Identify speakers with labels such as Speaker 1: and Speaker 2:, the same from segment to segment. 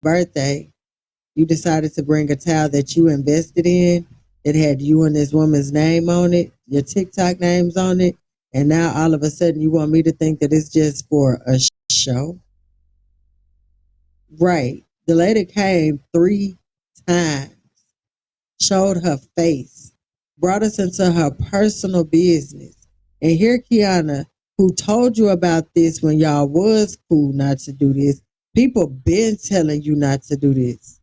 Speaker 1: birthday, you decided to bring a towel that you invested in. It had you and this woman's name on it, your TikTok names on it. And now all of a sudden you want me to think that it's just for a show? Right. The lady came 3 times, showed her face, brought us into her personal business. And here Kiana, who told you about this when y'all was cool not to do this. People been telling you not to do this.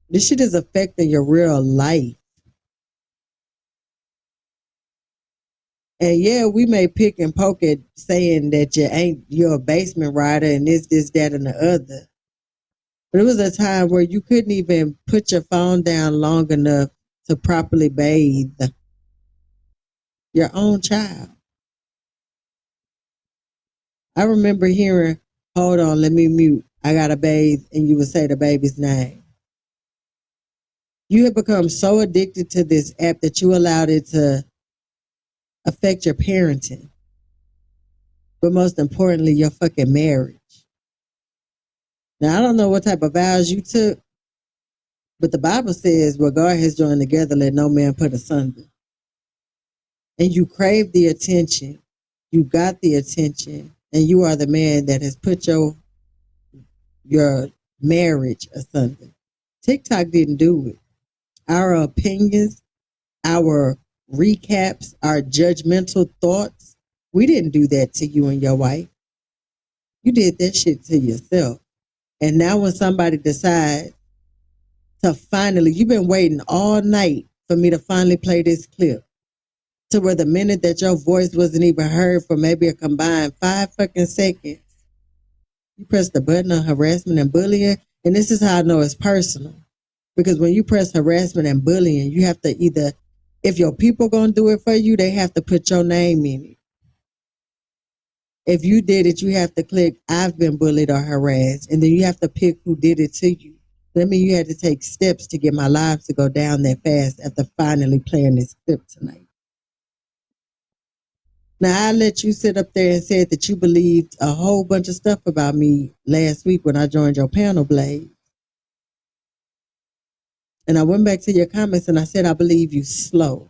Speaker 1: This shit is affecting your real life. And yeah, we may pick and poke at saying that you're a basement rider and this, that, and the other. But it was a time where you couldn't even put your phone down long enough to properly bathe your own child. I remember hearing, hold on, let me mute. I gotta bathe, and you would say the baby's name. You have become so addicted to this app that you allowed it to affect your parenting. But most importantly, your fucking marriage. Now, I don't know what type of vows you took, but the Bible says, what God has joined together, let no man put asunder. And you crave the attention. You got the attention. And you are the man that has put your marriage asunder. TikTok didn't do it. Our opinions, our recaps, our judgmental thoughts, we didn't do that to you and your wife. You did that shit to yourself. And now when somebody decides to finally, you've been waiting all night for me to finally play this clip, to where the minute that your voice wasn't even heard for maybe a combined 5 fucking seconds, you press the button on harassment and bullying. And this is how I know it's personal. Because when you press harassment and bullying, you have to either, if your people gonna do it for you, they have to put your name in it. If you did it, you have to click, I've been bullied or harassed. And then you have to pick who did it to you. That means you had to take steps to get my lives to go down that fast after finally playing this clip tonight. Now, I let you sit up there and said that you believed a whole bunch of stuff about me last week when I joined your panel, Blaze. And I went back to your comments and I said, I believe you slow.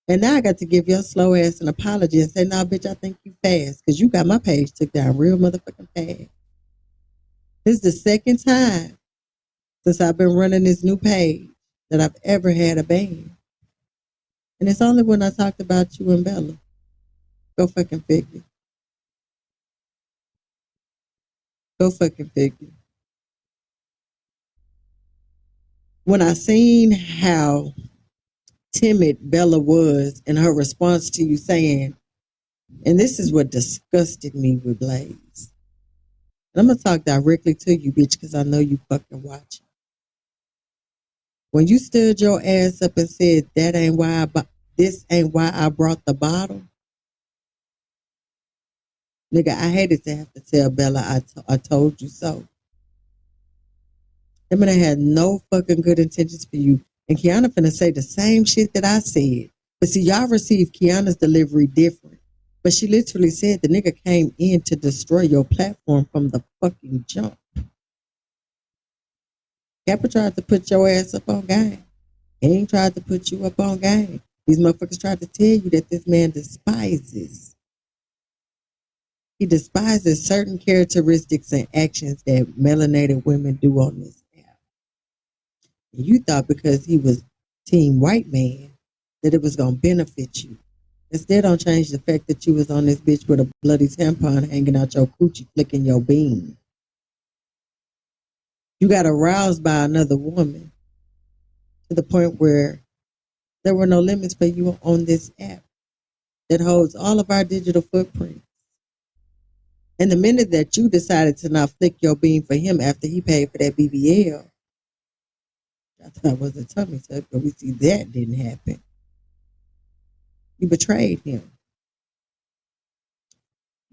Speaker 1: And now I got to give your slow ass an apology and say, nah, bitch, I think you fast. Because you got my page took down real motherfucking fast. This is the second time since I've been running this new page that I've ever had a ban. And it's only when I talked about you and Bella. Go fucking figure. Go fucking figure. When I seen how timid Bella was in her response to you saying, and this is what disgusted me with Blaze. And I'm going to talk directly to you, bitch, because I know you fucking watching. When you stood your ass up and said, this ain't why I brought the bottle. Nigga, I hated to have to tell Bella I told you so. I mean, I had no fucking good intentions for you. And Kiana finna say the same shit that I said. But see, y'all received Kiana's delivery different. But she literally said the nigga came in to destroy your platform from the fucking jump. Kappa tried to put your ass up on game. He ain't tried to put you up on game. These motherfuckers tried to tell you that this man despises. He despises certain characteristics and actions that melanated women do on this app. And you thought because he was team white man that it was going to benefit you. Instead, don't change the fact that you was on this bitch with a bloody tampon hanging out your coochie, flicking your bean. You got aroused by another woman to the point where there were no limits for you on this app that holds all of our digital footprints. And the minute that you decided to not flick your bean for him after he paid for that BBL, I thought it was a tummy tuck, but we see that didn't happen. You betrayed him.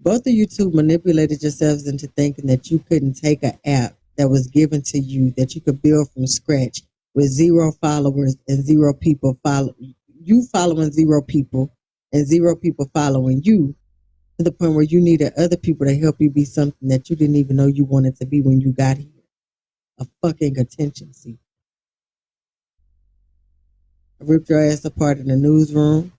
Speaker 1: Both of you two manipulated yourselves into thinking that you couldn't take an app that was given to you, that you could build from scratch with 0 followers and 0 people following 0 people and 0 people following you, to the point where you needed other people to help you be something that you didn't even know you wanted to be when you got here. a fucking attention seeker. I ripped your ass apart in the newsroom.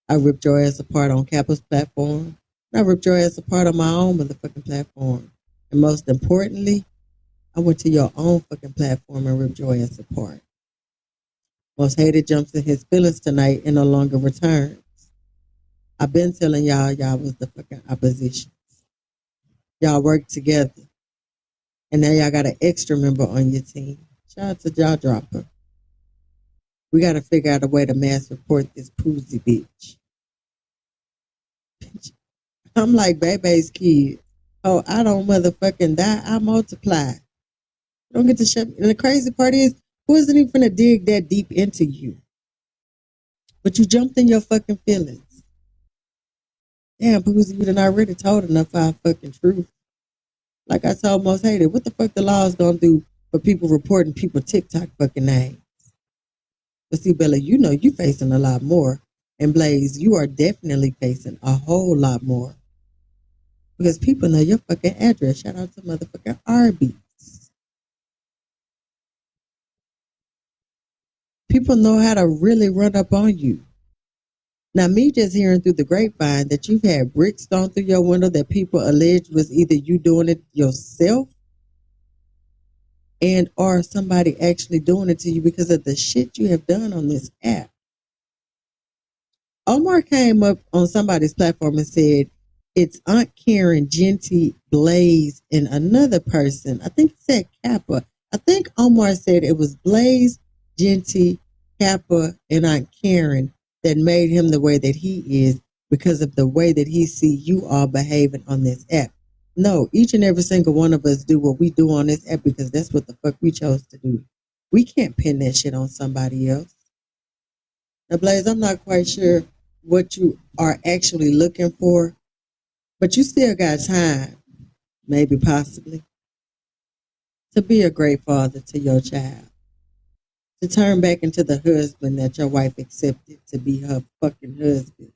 Speaker 1: I ripped your ass apart on Kappa's platform. And I ripped your ass apart on my own motherfucking platform. And most importantly, I went to your own fucking platform and ripped your ass apart. Most hated jumps in his feelings tonight and no longer returns. I've been telling y'all was the fucking opposition. Y'all work together. And now y'all got an extra member on your team. Shout out to Jaw Dropper. We got to figure out a way to mass report this Poozy bitch. I'm like Bebe's kid. Oh, I don't motherfucking die. I multiply. Don't get to shut me. And the crazy part is, who isn't even finna dig that deep into you? But you jumped in your fucking feelings. Damn, Poozy, you done already told enough of our fucking truth. Like I told Most Hated, what the fuck the law is gonna do for people reporting people TikTok fucking names? But see, Bella, you know you facing a lot more. And Blaze, you are definitely facing a whole lot more. Because people know your fucking address. Shout out to motherfucking Arby's. People know how to really run up on you. Now, me just hearing through the grapevine that you've had bricks thrown through your window that people alleged was either you doing it yourself and or somebody actually doing it to you because of the shit you have done on this app. Omar came up on somebody's platform and said, it's Aunt Karen, Genty, Blaze, and another person. I think it said Kappa. I think Omar said it was Blaze, Genty, Kappa, and Aunt Karen that made him the way that he is because of the way that he see you all behaving on this app. No, each and every single one of us do what we do on this app because that's what the fuck we chose to do. We can't pin that shit on somebody else. Now, Blaze, I'm not quite sure what you are actually looking for, but you still got time, maybe possibly, to be a great father to your child. To turn back into the husband that your wife accepted to be her fucking husband.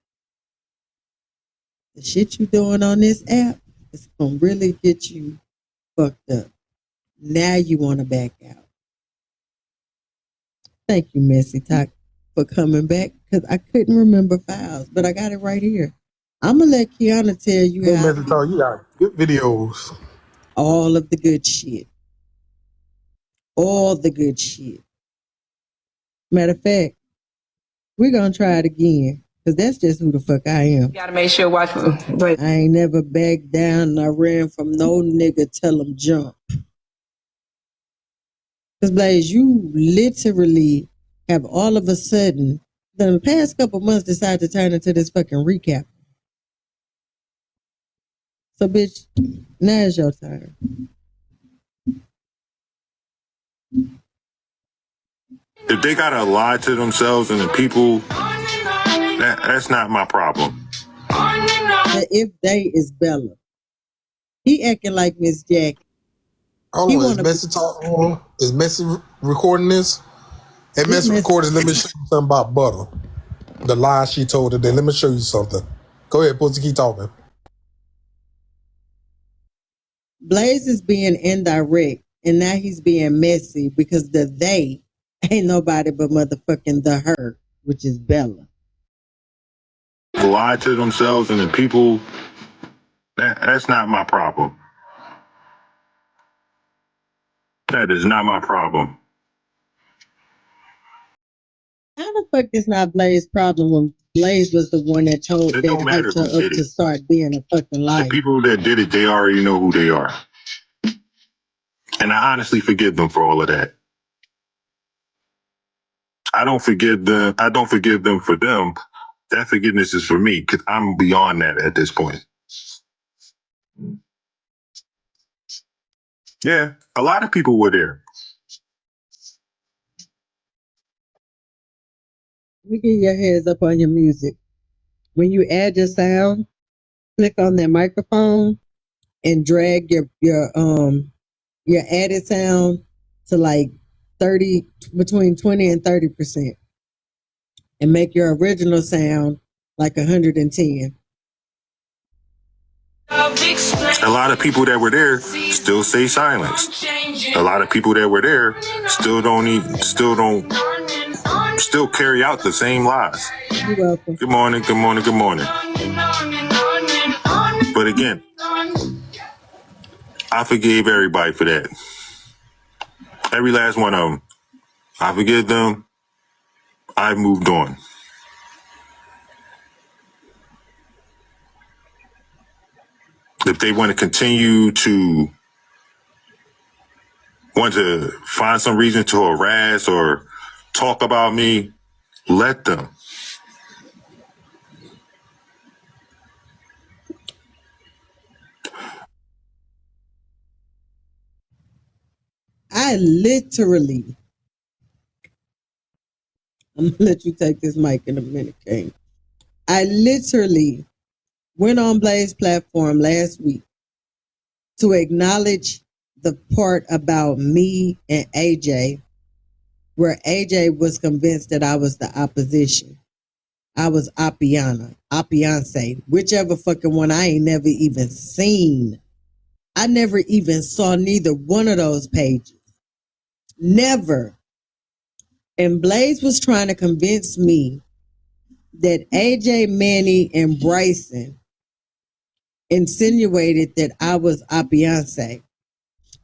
Speaker 1: The shit you doing on this app is going to really get you fucked up. Now you want to back out. Thank you, Messy Talk, for coming back because I couldn't remember files, but I got it right here. I'm going to let Kiana tell you
Speaker 2: Hey,
Speaker 1: how
Speaker 2: Messy Talk, you got good videos.
Speaker 1: all of the good shit. All the good shit. Matter of fact, we're going to try it again because that's just who the fuck I am.
Speaker 3: You gotta make sure watch.
Speaker 1: I ain't never backed down and I ran from no nigga tell him jump. Because Blaze, you literally have all of a sudden, the past couple months, decided to turn into this fucking recap. So, bitch, now it's your turn.
Speaker 4: If they gotta lie to themselves and the people, that's not my problem.
Speaker 1: The if they is Bella. He acting like Miss Jackie.
Speaker 2: Hold on, is Messy Talk on? Is Messy recording this? Hey, Messy recording, let me show you something about Butter. The lie she told today. Let me show you something. Go ahead, Pussy, keep talking.
Speaker 1: Blaze is being indirect, and now he's being messy because the they ain't nobody but motherfucking the her, which is Bella.
Speaker 4: Lie to themselves and the people, that's not my problem. That is not my problem.
Speaker 1: How the fuck is not Blaze's problem when Blaze was the one that told
Speaker 4: It don't
Speaker 1: that
Speaker 4: matter
Speaker 1: hyped her
Speaker 4: who
Speaker 1: up
Speaker 4: did
Speaker 1: to
Speaker 4: it.
Speaker 1: start being a fucking liar?
Speaker 4: The people that did it, they already know who they are. And I honestly forgive them for all of that. I don't forgive them for them. That forgiveness is for me because I'm beyond that at this point. Yeah, a lot of people were there.
Speaker 1: Let me get your heads up on your music. When you add your sound, click on that microphone and drag your added sound to like 30, between 20 and 30%, and make your original sound like 110.
Speaker 4: A lot of people that were there still say silence. A lot of people that were there still carry out the same lies.
Speaker 1: You're welcome.
Speaker 4: Good morning, good morning, good morning. But again, I forgave everybody for that. Every last one of them. I forgive them. I moved on. If they want to continue to find some reason to harass or talk about me, let them.
Speaker 1: I literally, I'm gonna let you take this mic in a minute, King. I literally went on Blaze platform last week to acknowledge the part about me and AJ, where AJ was convinced that I was the opposition. I was Appiance, whichever fucking one I ain't never even seen. I never even saw neither one of those pages. Never. And Blaze was trying to convince me that AJ, Manny, and Bryson insinuated that I was Appiance.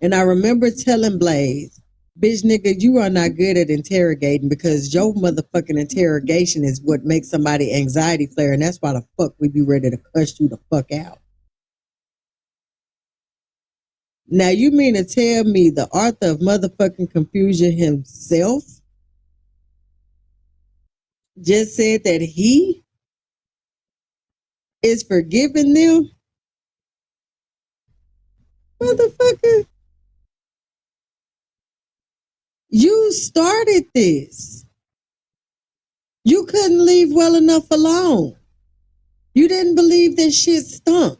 Speaker 1: And I remember telling Blaze, bitch nigga, you are not good at interrogating because your motherfucking interrogation is what makes somebody anxiety flare. And that's why the fuck we be ready to cuss you the fuck out. Now you mean to tell me the author of motherfucking confusion himself just said that he is forgiving them? Motherfucker, you started this. You couldn't leave well enough alone. You didn't believe that shit stunk.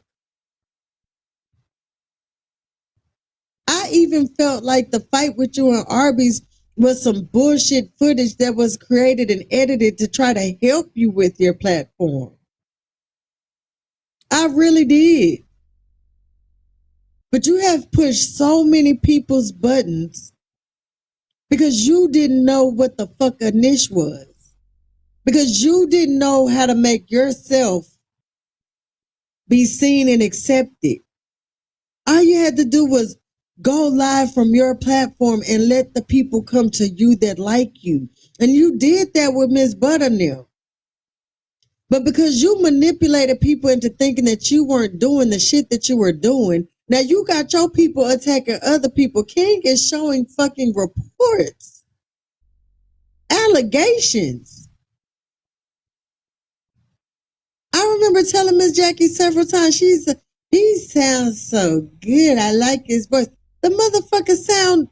Speaker 1: I even felt like the fight with you and Arby's was some bullshit footage that was created and edited to try to help you with your platform. I really did. But you have pushed so many people's buttons because you didn't know what the fuck a niche was. Because you didn't know how to make yourself be seen and accepted. All you had to do was go live from your platform and let the people come to you that like you. And you did that with Miss Butternell. But because you manipulated people into thinking that you weren't doing the shit that you were doing, now you got your people attacking other people. King is showing fucking reports. Allegations. I remember telling Miss Jackie several times, he sounds so good. I like his voice. The motherfucker sound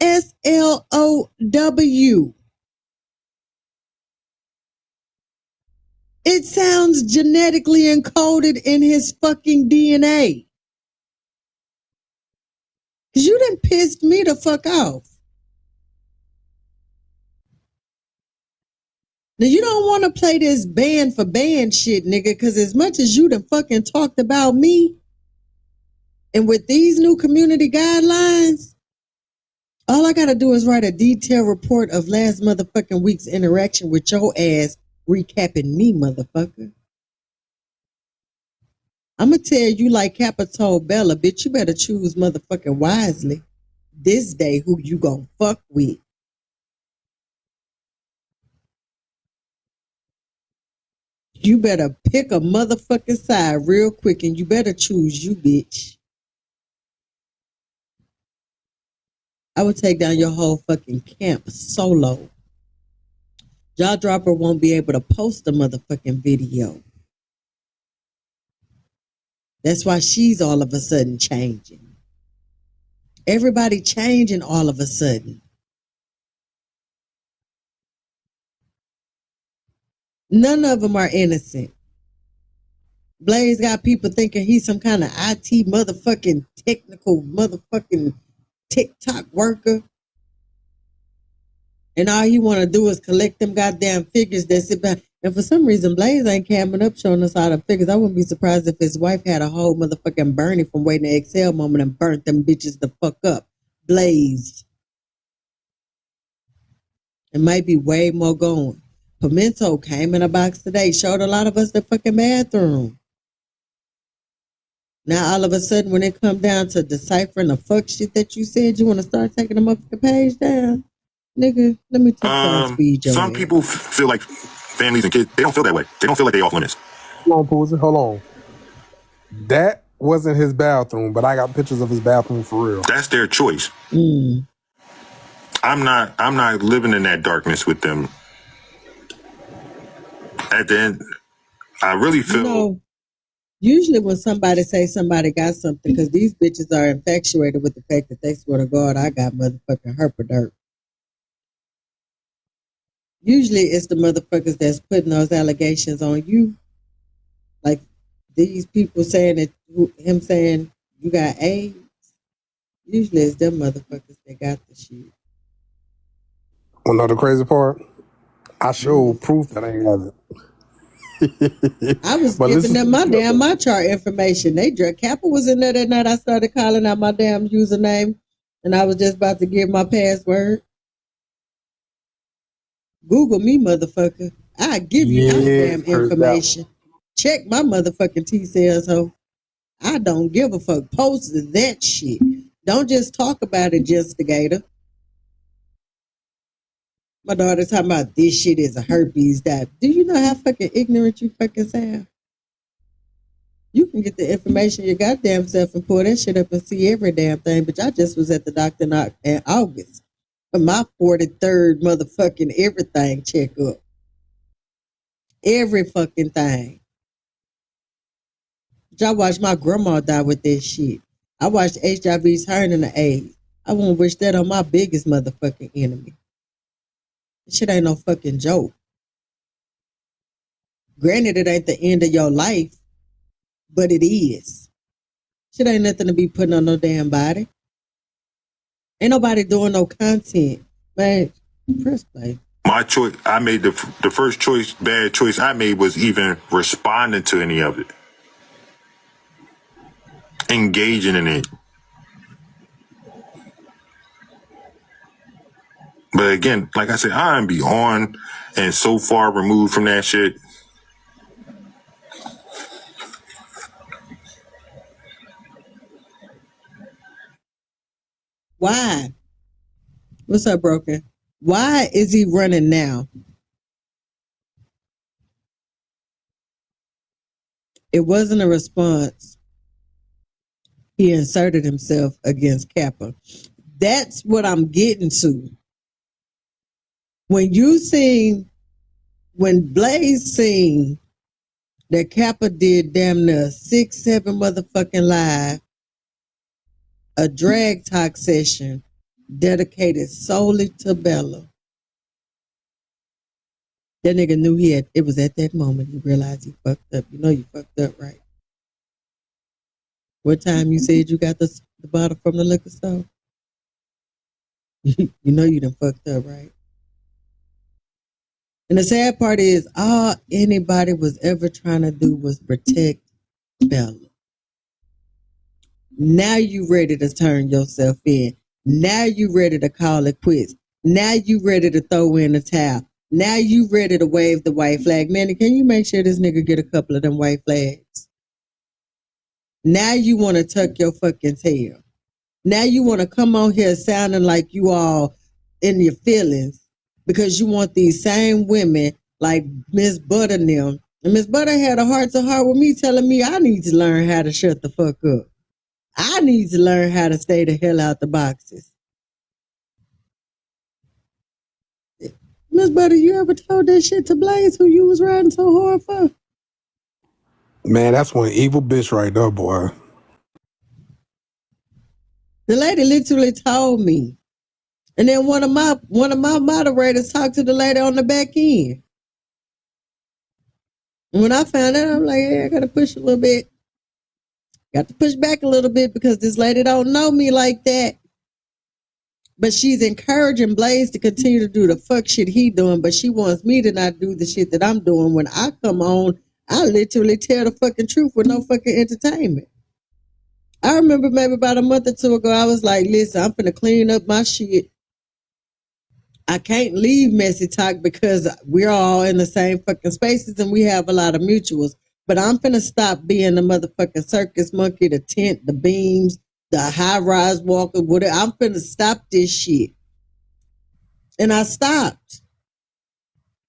Speaker 1: SLOW. It sounds genetically encoded in his fucking DNA. Cause you done pissed me the fuck off. Now you don't want to play this band for band shit, nigga, cause as much as you done fucking talked about me, and with these new community guidelines, all I gotta do is write a detailed report of last motherfucking week's interaction with your ass recapping me, motherfucker. I'ma tell you like Kappa told Bella, bitch, you better choose motherfucking wisely this day who you gonna fuck with. You better pick a motherfucking side real quick and you better choose you, bitch. I would take down your whole fucking camp solo. Jaw Dropper won't be able to post a motherfucking video. That's why she's all of a sudden changing. Everybody changing all of a sudden. None of them are innocent. Blaze got people thinking he's some kind of IT motherfucking technical motherfucking TikTok worker. And all he want to do is collect them goddamn figures that sit back. And for some reason, Blaze ain't camming up showing us all the figures. I wouldn't be surprised if his wife had a whole motherfucking Bernie from Waiting to Exhale moment and burnt them bitches the fuck up. Blaze. It might be way more going. Pimento came in a box today, showed a lot of us the fucking bathroom. Now all of a sudden when it come down to deciphering the fuck shit that you said, you want to start taking the motherfucking page down? Nigga, let me speed your
Speaker 4: Some
Speaker 1: ass.
Speaker 4: people feel like families and kids, they don't feel that way. They don't feel like they off limits.
Speaker 2: Hold on, Poozy, hold on. That wasn't his bathroom, but I got pictures of his bathroom for real.
Speaker 4: That's their choice. I'm not living in that darkness with them. At the end, I really feel
Speaker 1: usually when somebody say somebody got something, because these bitches are infatuated with the fact that they swear to God, I got motherfucking herpedirt. Usually it's the motherfuckers that's putting those allegations on you. Like these people saying that, him saying you got AIDS. Usually it's them motherfuckers that got the shit.
Speaker 2: Well, no, the crazy part, I showed proof that I ain't got it.
Speaker 1: I was giving them my chart information. Kappa was in there that night. I started calling out my damn username, and I was just about to give my password. Google me, motherfucker. I give you my damn information. Check my motherfucking T-cells, ho. I don't give a fuck. Post that shit. Don't just talk about it, Justigator. My daughter talking about this shit is a herpes dot. Do you know how fucking ignorant you fucking sound? You can get the information your goddamn self and pull that shit up and see every damn thing. But I just was at the doctor in August for my 43rd motherfucking everything checkup. Every fucking thing. I watched my grandma die with that shit. I watched HIV's turn into AIDS. I won't wish that on my biggest motherfucking enemy. This shit ain't no fucking joke. Granted, it ain't the end of your life, but it is. Shit ain't nothing to be putting on no damn body. Ain't nobody doing no content. Man, press play.
Speaker 4: My choice, I made the first choice, bad choice I made was even responding to any of it. Engaging in it. But again, like I said, I'm beyond and so far removed from that shit.
Speaker 1: Why? What's up, Broken? Why is he running now? It wasn't a response. He inserted himself against Kappa. That's what I'm getting to. When Blaze seen that Kappa did damn near 6-7 motherfucking live, a drag talk session dedicated solely to Bella. That nigga knew it was at that moment he realized he fucked up. You know you fucked up, right? What time you said you got the bottle from the liquor store? You know you done fucked up, right? And the sad part is all anybody was ever trying to do was protect Bella. Now you ready to turn yourself in. Now you ready to call it quits. Now you ready to throw in the towel. Now you ready to wave the white flag. Manny, can you make sure this nigga get a couple of them white flags? Now you want to tuck your fucking tail. Now you want to come on here sounding like you all in your feelings because you want these same women like Miss Butter and them. And Miss Butter had a heart-to-heart with me telling me I need to learn how to shut the fuck up. I need to learn how to stay the hell out the boxes. Miss Butter, you ever told that shit to Blaze who you was riding so hard for?
Speaker 2: Man, that's one evil bitch right there, boy.
Speaker 1: The lady literally told me. And then one of my moderators talked to the lady on the back end. And when I found out, I'm like, hey, I gotta push a little bit. Got to push back a little bit because this lady don't know me like that. But she's encouraging Blaze to continue to do the fuck shit he doing, but she wants me to not do the shit that I'm doing. When I come on, I literally tell the fucking truth with no fucking entertainment. I remember maybe about a month or two ago, I was like, listen, I'm finna clean up my shit. I can't leave Messy Talk because we're all in the same fucking spaces and we have a lot of mutuals. But I'm finna stop being the motherfucking circus monkey, the tent, the beams, the high-rise walker, whatever. I'm finna stop this shit. And I stopped.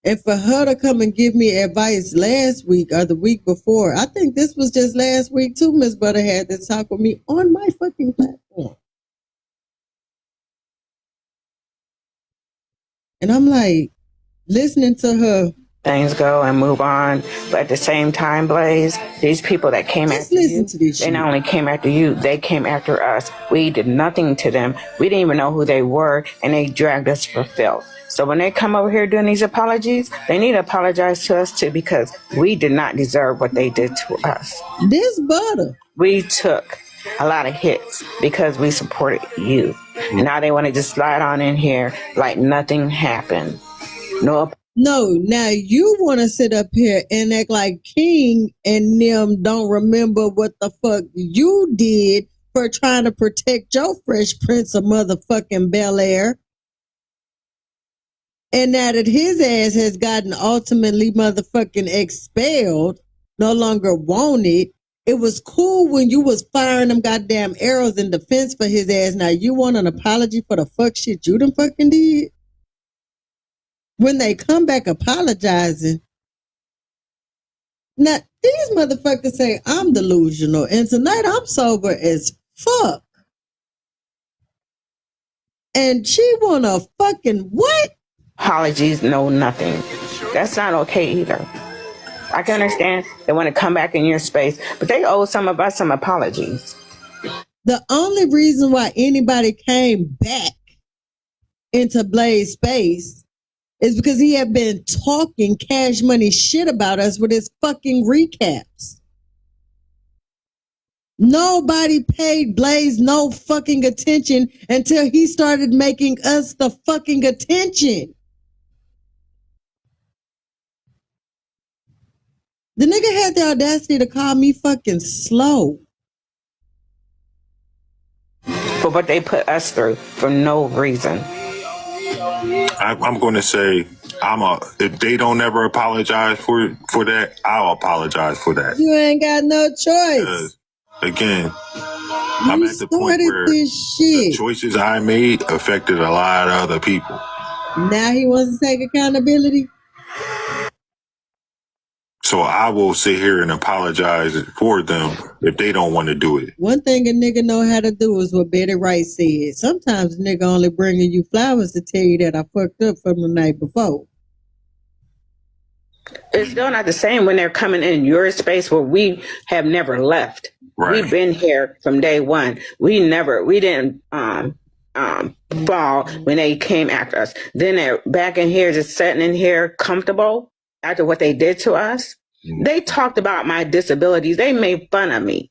Speaker 1: And for her to come and give me advice last week or the week before, I think this was just last week too, Miss Butter had this talk with me on my fucking platform. And I'm like, listening to her.
Speaker 3: Things go and move on. But at the same time, Blaze, these people that came after you, they not only came after you, they came after us. We did nothing to them. We didn't even know who they were, and they dragged us for filth. So when they come over here doing these apologies, they need to apologize to us too, because we did not deserve what they did to us.
Speaker 1: This Butter.
Speaker 3: We took a lot of hits because we supported you. And now they want to just slide on in here like nothing happened. No,
Speaker 1: now you want to sit up here and act like King and them don't remember what the fuck you did for trying to protect your Fresh Prince of motherfucking Bel-Air. And now that his ass has gotten ultimately motherfucking expelled, no longer wanted, it was cool when you was firing them goddamn arrows in defense for his ass. Now you want an apology for the fuck shit you done fucking did? When they come back apologizing, now these motherfuckers say I'm delusional, and tonight I'm sober as fuck. And she want a fucking what?
Speaker 3: Apologies, no nothing. That's not okay either. I can understand they want to come back in your space, but they owe some of us some apologies.
Speaker 1: The only reason why anybody came back into Blaze space is because he had been talking Cash Money shit about us with his fucking recaps. Nobody paid Blaze no fucking attention until he started making us the fucking attention. The nigga had the audacity to call me fucking slow.
Speaker 3: For what they put us through for no reason.
Speaker 4: I'm going to say, if they don't ever apologize for that, I'll apologize for that.
Speaker 1: You ain't got no choice.
Speaker 4: Again, I'm at the point where the choices I made affected a lot of other people.
Speaker 1: Now he wants to take accountability.
Speaker 4: So I will sit here and apologize for them if they don't want to do it.
Speaker 1: One thing a nigga know how to do is what Betty Wright said. Sometimes a nigga only bringing you flowers to tell you that I fucked up from the night before.
Speaker 3: It's still not the same when they're coming in your space where we have never left. Right. We've been here from day one. We didn't fall when they came after us. Then they're back in here, just sitting in here comfortable after what they did to us. They talked about my disabilities. They made fun of me.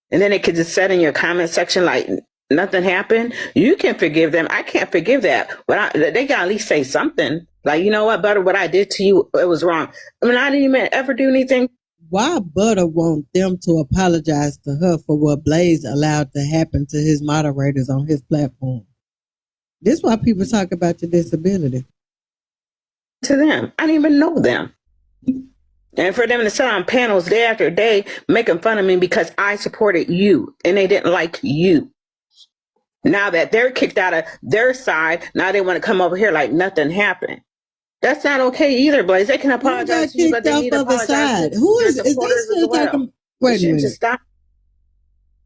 Speaker 3: And then they could just sit in your comment section like nothing happened. You can forgive them. I can't forgive that. But they got to at least say something. Like, you know what, Butter, what I did to you, it was wrong. I mean, I didn't even ever do anything.
Speaker 1: Why Butter want them to apologize to her for what Blaze allowed to happen to his moderators on his platform? This is why people talk about your disability.
Speaker 3: To them. I didn't even know them. And for them to sit on panels day after day making fun of me because I supported you and they didn't like you. Now that they're kicked out of their side, now they want to come over here like nothing happened. That's not okay either, Blaze. They can apologize to you, but they need to apologize to
Speaker 1: who is this still talking? Wait a minute. Just stop.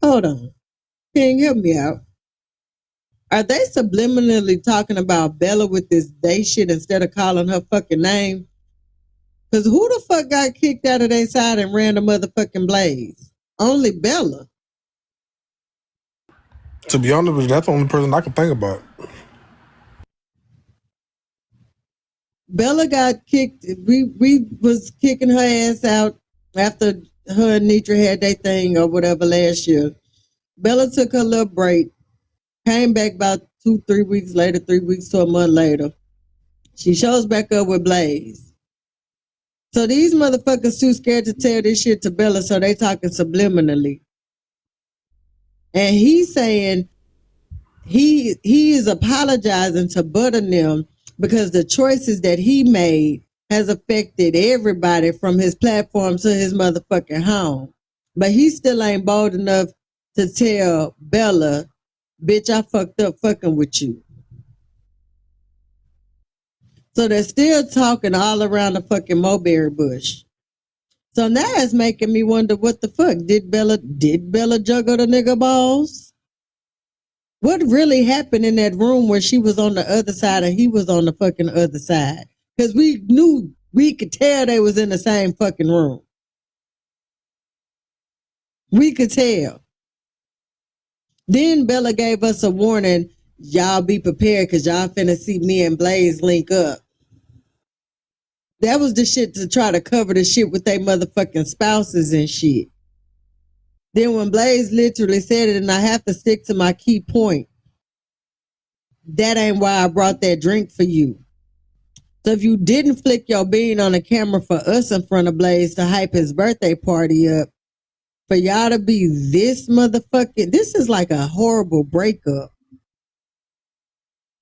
Speaker 1: Hold on. King, help me out. Are they subliminally talking about Bella with this they shit instead of calling her fucking name? Because who the fuck got kicked out of their side and ran the motherfucking Blaze? Only Bella.
Speaker 2: To be honest with you, that's the only person I can think about.
Speaker 1: Bella got kicked. We was kicking her ass out after her and Nitra had their thing or whatever last year. Bella took her little break, came back about 3 weeks later, 3 weeks to a month later, she shows back up with Blaze. So these motherfuckers too scared to tell this shit to Bella, so they talking subliminally. And he's saying he is apologizing to Bud and them because the choices that he made has affected everybody from his platform to his motherfucking home. But he still ain't bold enough to tell Bella, bitch, I fucked up fucking with you. So they're still talking all around the fucking mulberry bush. So now it's making me wonder what the fuck. Did Bella juggle the nigga balls? What really happened in that room where she was on the other side and he was on the fucking other side? Because we could tell they was in the same fucking room. We could tell. Then Bella gave us a warning. Y'all be prepared because y'all finna see me and Blaze link up. That was the shit to try to cover the shit with their motherfucking spouses and shit. Then when Blaze literally said it, and I have to stick to my key point, that ain't why I brought that drink for you. So if you didn't flick your bean on the camera for us in front of Blaze to hype his birthday party up, for y'all to be this motherfucking, this is like a horrible breakup.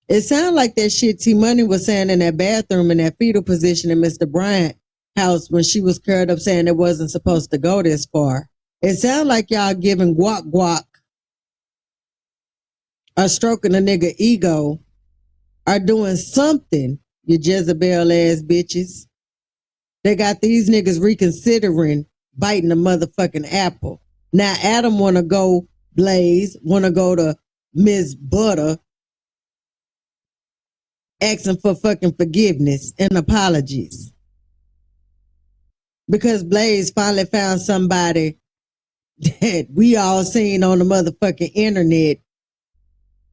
Speaker 1: It sounded like that shit T-Money was saying in that bathroom in that fetal position in Mr. Bryant house when she was curled up saying it wasn't supposed to go this far. It sounded like y'all giving guac or stroking a nigga ego or doing something, you Jezebel ass bitches. They got these niggas reconsidering biting the motherfucking apple. Now Adam wanna go Blaze, wanna go to Miss Butter, asking for fucking forgiveness and apologies. Because Blaze finally found somebody that we all seen on the motherfucking internet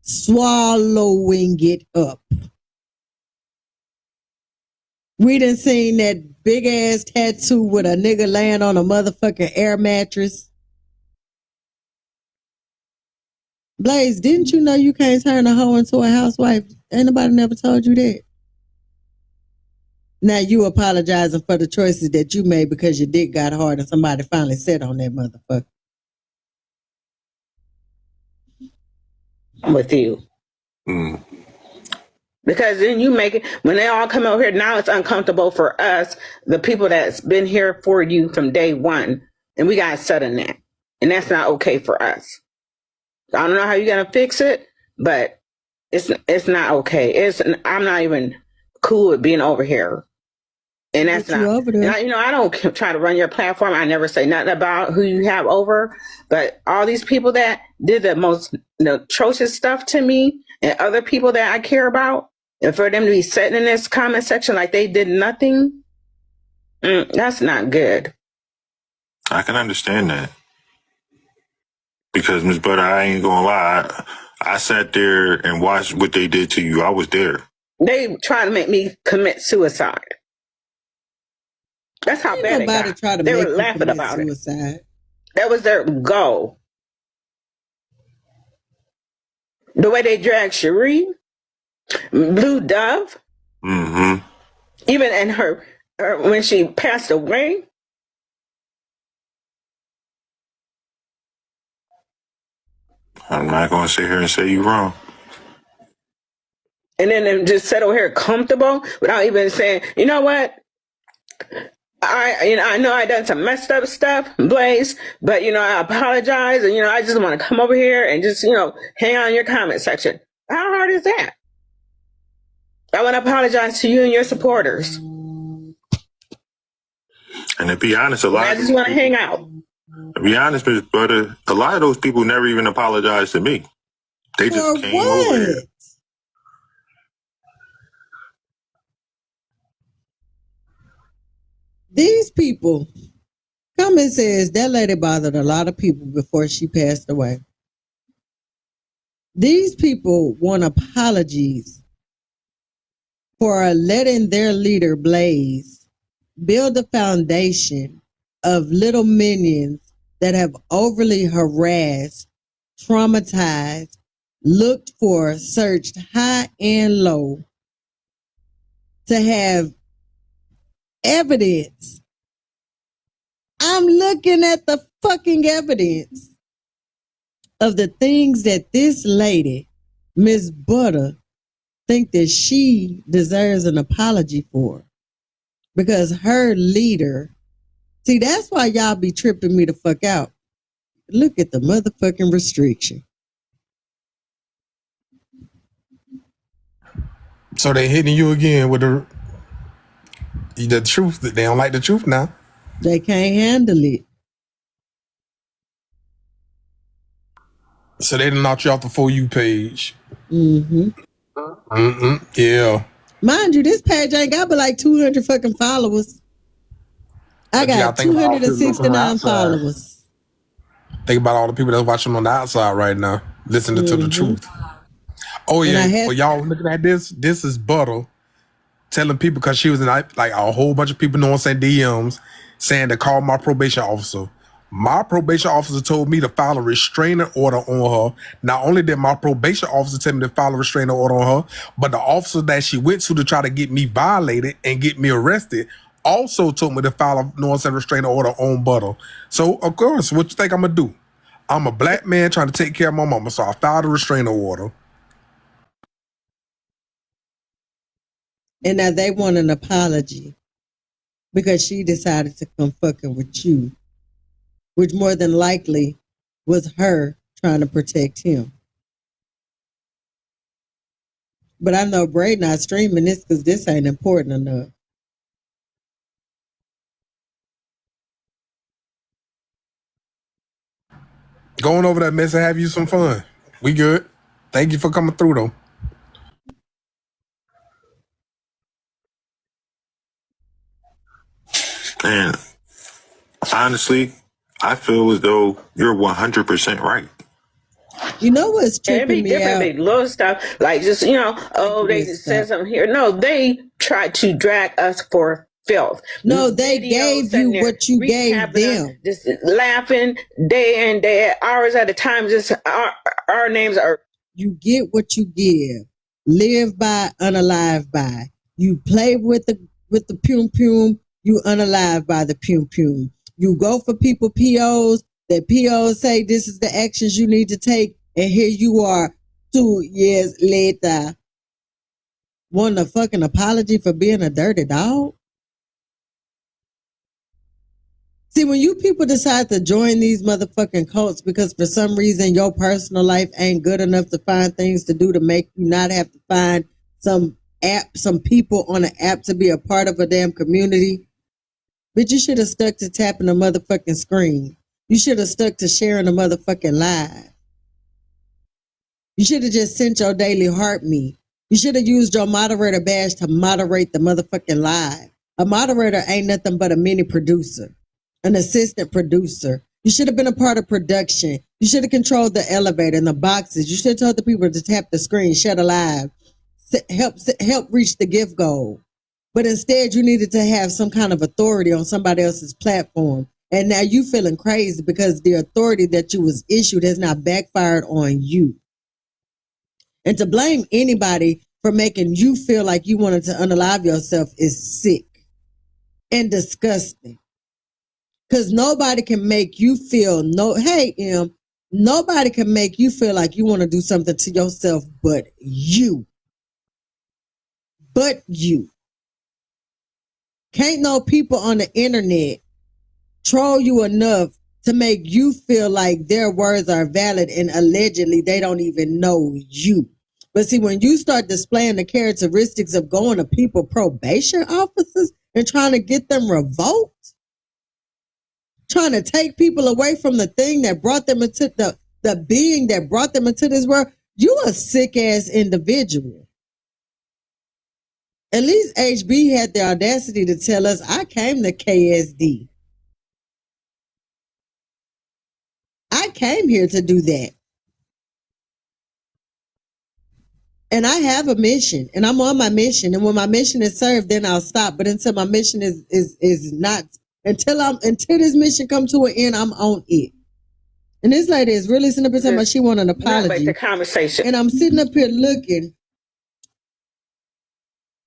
Speaker 1: swallowing it up. We done seen that big ass tattoo with a nigga laying on a motherfucking air mattress. Blaze, didn't you know you can't turn a hoe into a housewife? Ain't nobody never told you that. Now you apologizing for the choices that you made because your dick got hard and somebody finally sat on that motherfucker.
Speaker 3: With you. Because then you make it, when they all come over here, now it's uncomfortable for us, the people that's been here for you from day one. And we got to settle that. And that's not okay for us. I don't know how you're going to fix it, but it's not okay. I'm not even cool with being over here. And that's not, I don't try to run your platform. I never say nothing about who you have over, but all these people that did the most atrocious stuff to me and other people that I care about, and for them to be sitting in this comment section like they did nothing, that's not good.
Speaker 4: I can understand that. Because, Ms. Butter, I ain't gonna lie. I sat there and watched what they did to you. I was there.
Speaker 3: They trying to make me commit suicide. That's how bad it got. They were laughing about it. That was their goal. The way they dragged Cherie, Blue Dove, even in her when she passed away.
Speaker 4: I'm not going to sit here and say you're wrong.
Speaker 3: And then just sit over here comfortable without even saying, you know what? I know I done some messed up stuff, Blaze, but I apologize, and I just want to come over here and just hang out in your comment section. How hard is that? I want to apologize to you and your supporters.
Speaker 4: And to be honest,
Speaker 3: I just want to hang out.
Speaker 4: To be honest, Ms. Butter, a lot of those people never even apologized to me. They just came over here.
Speaker 1: These people, comment says that lady bothered a lot of people before she passed away. These people want apologies for letting their leader, Blaze, build a foundation of little minions that have overly harassed, traumatized, looked for, searched high and low to have evidence. I'm looking at the fucking evidence of the things that this lady, Miss Butter, think that she deserves an apology for. Because her leader, see, that's why y'all be tripping me the fuck out. Look at the motherfucking restriction.
Speaker 2: So they hitting you again with the truth. They don't like the truth now.
Speaker 1: They can't handle it.
Speaker 2: So they done knocked you off the For You page.
Speaker 1: Mm-hmm.
Speaker 2: Yeah.
Speaker 1: Mind you, this page ain't got but like 200 fucking followers. I got 269 followers.
Speaker 2: Think about all the people that's watching on the outside right now, listening to the truth. Oh yeah, for y'all looking at this is Butter telling people, because she was in like a whole bunch of people knowing, saying DMs, saying to call my probation officer. My probation officer told me to file a restraining order on her. Not only did my probation officer tell me to file a restraining order on her, but the officer that she went to try to get me violated and get me arrested also told me to file a restraining order on Butter. So, of course, what you think I'm going to do? I'm a black man trying to take care of my mama, so I filed a restraining order.
Speaker 1: And now they want an apology because she decided to come fucking with you, which more than likely was her trying to protect him. But I know Bray not streaming this because this ain't important enough.
Speaker 2: Going over that mess and have you some fun. We good. Thank you for coming through, though.
Speaker 4: And honestly, I feel as though you're 100% right.
Speaker 1: You know what's tripping me out?
Speaker 3: Big little stuff like just, they just said something here. No, they tried to drag us for filth.
Speaker 1: No, they gave you what you gave them.
Speaker 3: Just laughing day in, day out, hours at a time. Just our names are.
Speaker 1: You get what you give. Live by, unalive by. You play with the pum pum. You unalive by the pum pum. You go for people POs. That POs say this is the actions you need to take, and here you are 2 years later. Want a fucking apology for being a dirty dog? See, when you people decide to join these motherfucking cults because for some reason your personal life ain't good enough to find things to do to make you not have to find some people on an app to be a part of a damn community, but you should have stuck to tapping the motherfucking screen. You should have stuck to sharing a motherfucking live. You should have just sent your daily heart me. You should have used your moderator badge to moderate the motherfucking live. A moderator ain't nothing but a mini producer, an assistant producer. You should have been a part of production. You should have controlled the elevator and the boxes. You should have told the people to tap the screen, shut a live, help reach the gift goal. But instead, you needed to have some kind of authority on somebody else's platform. And now you feeling crazy because the authority that you was issued has now backfired on you. And to blame anybody for making you feel like you wanted to unalive yourself is sick and disgusting. Because nobody can make you feel, nobody can make you feel like you want to do something to yourself but you. But you. Can't no people on the internet troll you enough to make you feel like their words are valid and allegedly they don't even know you. But see, when you start displaying the characteristics of going to people probation officers and trying to get them revoked, trying to take people away from the thing that brought them into the being that brought them into this world, you a sick ass individual. At least HB had the audacity to tell us, I came to KSD. I came here to do that. And I have a mission, and I'm on my mission. And when my mission is served, then I'll stop. But until my mission is not, until this mission comes to an end, I'm on it. And this lady is really sitting up here talking about she want an apology.
Speaker 3: No, but the conversation.
Speaker 1: And I'm sitting up here looking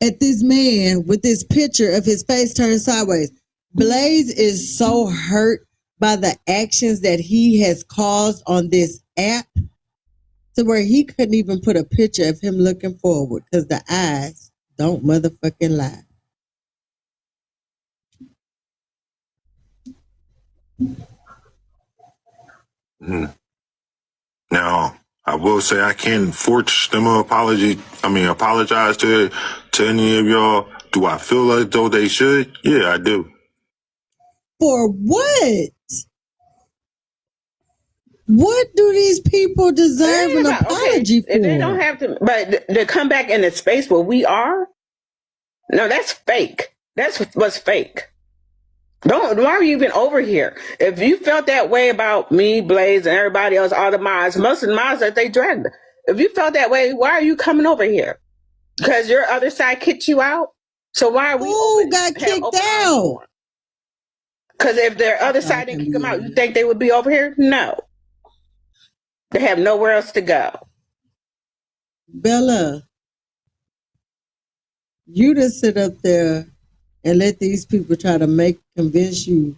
Speaker 1: at this man with this picture of his face turned sideways. Blaze is so hurt by the actions that he has caused on this app to where he couldn't even put a picture of him looking forward because the eyes don't motherfucking lie.
Speaker 4: Now, I will say I can forge them an apology. Apologize to any of y'all. Do I feel like though they should? Yeah, I do.
Speaker 1: For what? What do these people deserve an apology for?
Speaker 3: They don't have to, but to come back in the space where we are, no, that's fake. That's what's fake. Why are you even over here? If you felt that way about me, Blaze, and everybody else, all the mods, most of the mods that they dragged, if you felt that way, why are you coming over here? Because your other side kicked you out? So why are we
Speaker 1: got kicked out?
Speaker 3: Because if their other side didn't kick them out, you think they would be over here? No. They have nowhere else to go.
Speaker 1: Bella, you just sit up there and let these people try to convince you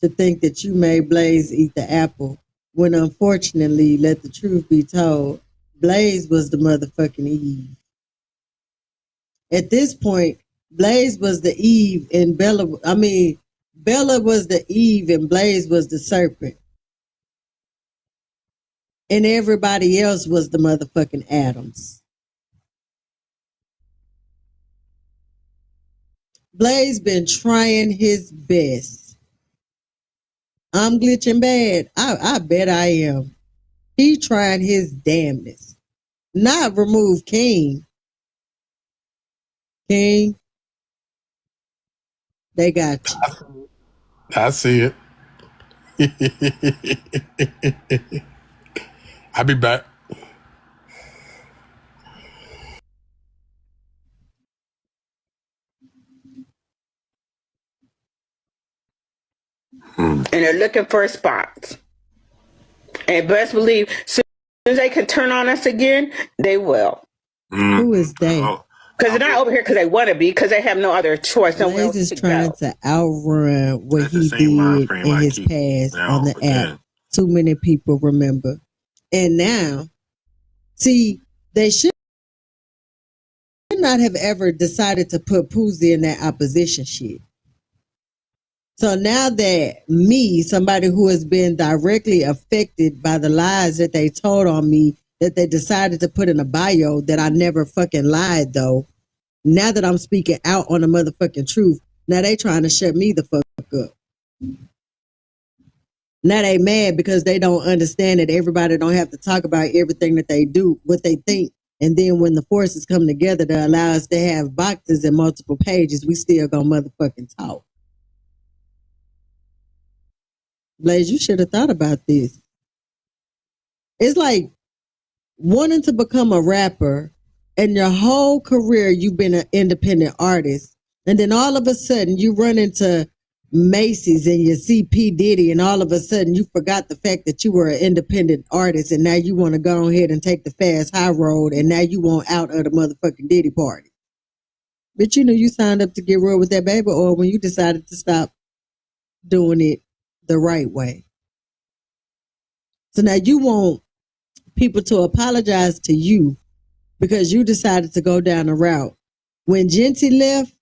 Speaker 1: to think that you made Blaze eat the apple, when unfortunately, let the truth be told, Blaze was the motherfucking Eve. At this point, Blaze was the Eve and Bella was the Eve and Blaze was the serpent. And everybody else was the motherfucking Adams. Blaze been trying his best. I'm glitching bad. I bet I am. He trying his damnedest. Not remove King. King. They got you.
Speaker 2: I see it. I'll be back.
Speaker 3: And they're looking for spots. And best believe, as soon as they can turn on us again, they will.
Speaker 1: Who is they?
Speaker 3: Because they're not over here because they want to be, because they have no other choice.
Speaker 1: Blaze is trying to outrun what he did in his past on the app. Too many people remember. And now, see, they should not have ever decided to put Poozy in that opposition shit. So now that me, somebody who has been directly affected by the lies that they told on me, that they decided to put in a bio that I never fucking lied though. Now that I'm speaking out on the motherfucking truth, now they trying to shut me the fuck up. Now they mad because they don't understand that everybody don't have to talk about everything that they do, what they think. And then when the forces come together to allow us to have boxes and multiple pages, we still gonna motherfucking talk. Blaze, you should have thought about this. It's like wanting to become a rapper and your whole career you've been an independent artist. And then all of a sudden you run into Macy's and you see P. Diddy and all of a sudden you forgot the fact that you were an independent artist and now you want to go ahead and take the fast high road and now you want out of the motherfucking Diddy party. But you know you signed up to get real with that baby or when you decided to stop doing it the right way. So now you want people to apologize to you because you decided to go down a route. When Genty left,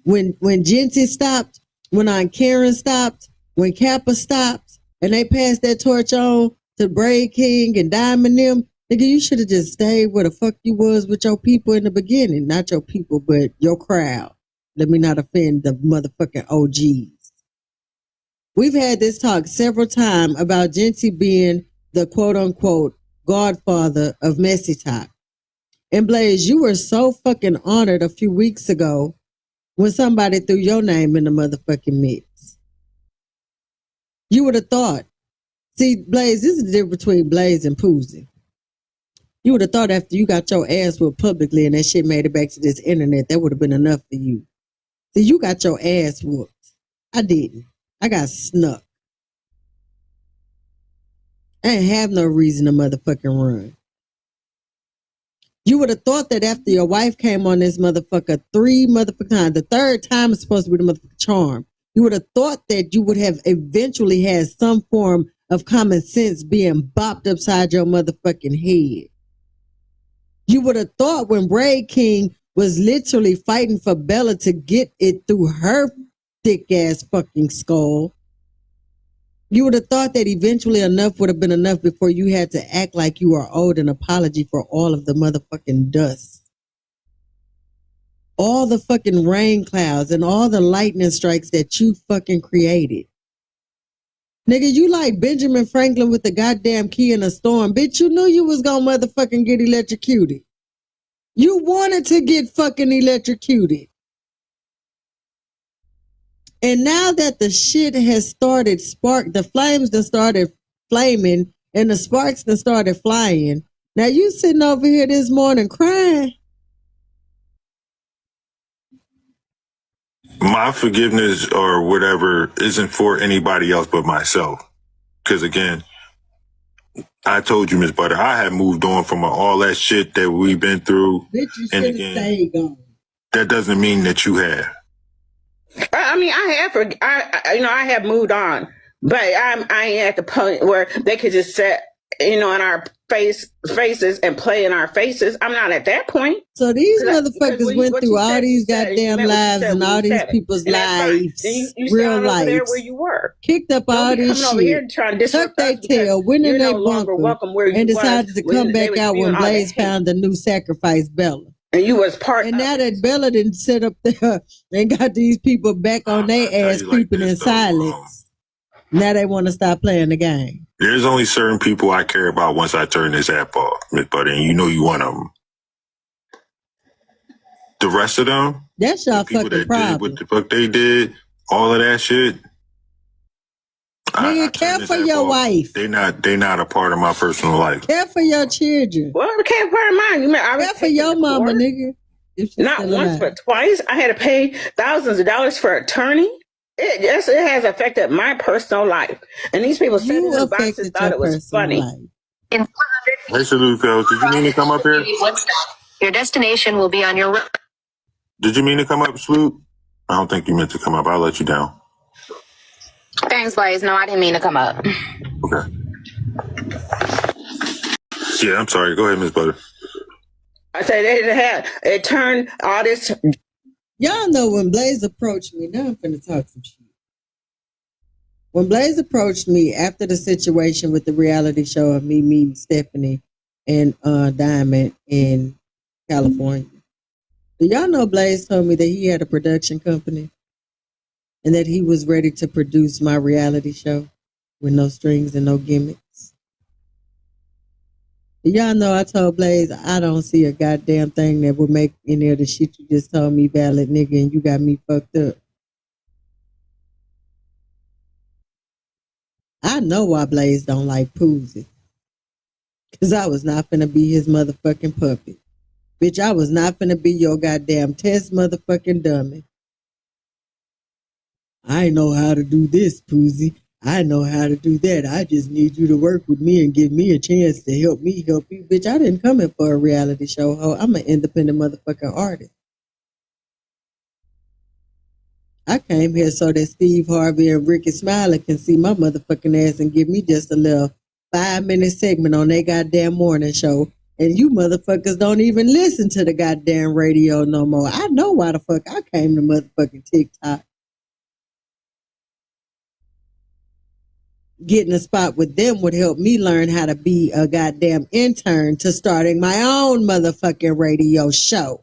Speaker 1: when Genty stopped, when Aunt Karen stopped, when Kappa stopped, and they passed that torch on to Braid King and Diamond them, nigga, you should have just stayed where the fuck you was with your people in the beginning. Not your people, but your crowd. Let me not offend the motherfucking OGs. We've had this talk several times about Genty being the quote-unquote godfather of Messy Talk. And Blaze, you were so fucking honored a few weeks ago when somebody threw your name in the motherfucking mix. You would have thought. See, Blaze, this is the difference between Blaze and Poozy. You would have thought after you got your ass whooped publicly and that shit made it back to this internet, that would have been enough for you. See, you got your ass whooped. I didn't. I got snuck. I ain't have no reason to motherfucking run. You would have thought that after your wife came on this motherfucker 3 motherfucking times, the third time is supposed to be the motherfucking charm. You would have thought that you would have eventually had some form of common sense being bopped upside your motherfucking head. You would have thought when Braid King was literally fighting for Bella to get it through her thick ass fucking skull, you would have thought that eventually enough would have been enough before you had to act like you are owed an apology for all of the motherfucking dust. All the fucking rain clouds and all the lightning strikes that you fucking created. Nigga, you like Benjamin Franklin with the goddamn key in a storm. Bitch, you knew you was gonna motherfucking get electrocuted. You wanted to get fucking electrocuted. And now that the shit has started the flames that started flaming and the sparks that started flying. Now you sitting over here this morning crying.
Speaker 4: My forgiveness or whatever isn't for anybody else but myself. Because again, I told you, Miss Butter, I had moved on from all that shit that we've been through.
Speaker 1: Bitch, you should have stayed gone.
Speaker 4: That doesn't mean that you have.
Speaker 3: I mean, I have moved on, but I ain't at the point where they could just sit, in our faces and play in our faces. I'm not at that point.
Speaker 1: So these motherfuckers went through all these goddamn lives and all these people's lives, real lives.
Speaker 3: There where you were,
Speaker 1: kicked up all this shit,
Speaker 3: over here trying to
Speaker 1: tucked their tail, went in their bunker, and decided to come back out when Blaze found the new sacrifice, Bella.
Speaker 3: And you was part.
Speaker 1: And now that Bella didn't sit up there and got these people back on their ass creeping in silence, now they want to stop playing the game.
Speaker 4: There's only certain people I care about once I turn this app off, Miss Butter, and you know you one of them. The rest of them,
Speaker 1: that's y'all fucking problem.
Speaker 4: What the fuck they did, all of that shit.
Speaker 1: Nigga, care for your wife.
Speaker 4: They not a part of my personal life.
Speaker 1: Care for your children.
Speaker 3: Well, I can't part of mine.
Speaker 1: Care for your mama, nigga.
Speaker 3: Not once, but twice. I had to pay thousands of dollars for attorney. It has affected my personal life. And these people sitting in the boxes thought it was funny.
Speaker 4: Hey, Salute Fells, did you mean to come up here?
Speaker 5: Your destination will be on your road.
Speaker 4: Did you mean to come up, Salute? I don't think you meant to come up. I'll let you down.
Speaker 5: Thanks, Blaze. No, I didn't mean to come up.
Speaker 4: Okay. Yeah, I'm sorry. Go ahead, Miss Butter.
Speaker 3: I said it turned all this.
Speaker 1: Y'all know when Blaze approached me, now I'm finna talk some shit. When Blaze approached me after the situation with the reality show of me meeting Stephanie and Diamond in California, do y'all know Blaze told me that he had a production company and that he was ready to produce my reality show with no strings and no gimmicks? Y'all know I told Blaze I don't see a goddamn thing that would make any of the shit you just told me valid, nigga, and you got me fucked up. I know why Blaze don't like Poozy. Because I was not finna be his motherfucking puppet. Bitch, I was not finna be your goddamn test motherfucking dummy. I know how to do this, Poozy. I know how to do that. I just need you to work with me and give me a chance to help me help you. Bitch, I didn't come in for a reality show, ho. I'm an independent motherfucking artist. I came here so that Steve Harvey and Ricky Smiley can see my motherfucking ass and give me just a little 5-minute segment on their goddamn morning show. And you motherfuckers don't even listen to the goddamn radio no more. I know why the fuck I came to motherfucking TikTok. Getting a spot with them would help me learn how to be a goddamn intern to starting my own motherfucking radio show.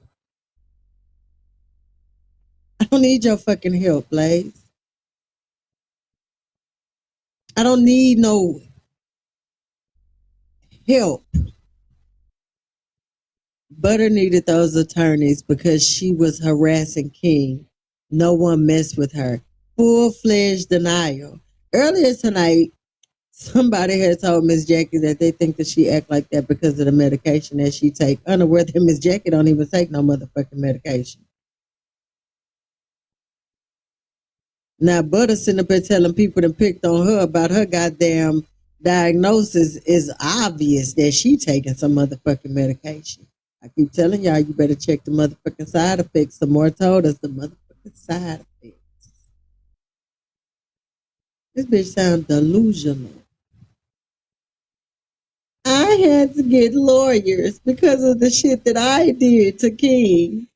Speaker 1: I don't need your fucking help, Blaze. I don't need no help. Butter needed those attorneys because she was harassing King. No one messed with her. Full-fledged denial. Earlier tonight, somebody had told Miss Jackie that they think that she act like that because of the medication that she take. Unaware that Miss Jackie don't even take no motherfucking medication. Now, Butter sitting up there telling people that picked on her about her goddamn diagnosis is obvious that she taking some motherfucking medication. I keep telling y'all, you better check the motherfucking side effects. The more told us the motherfucking side effects. This bitch sounds delusional. I had to get lawyers because of the shit that I did to King.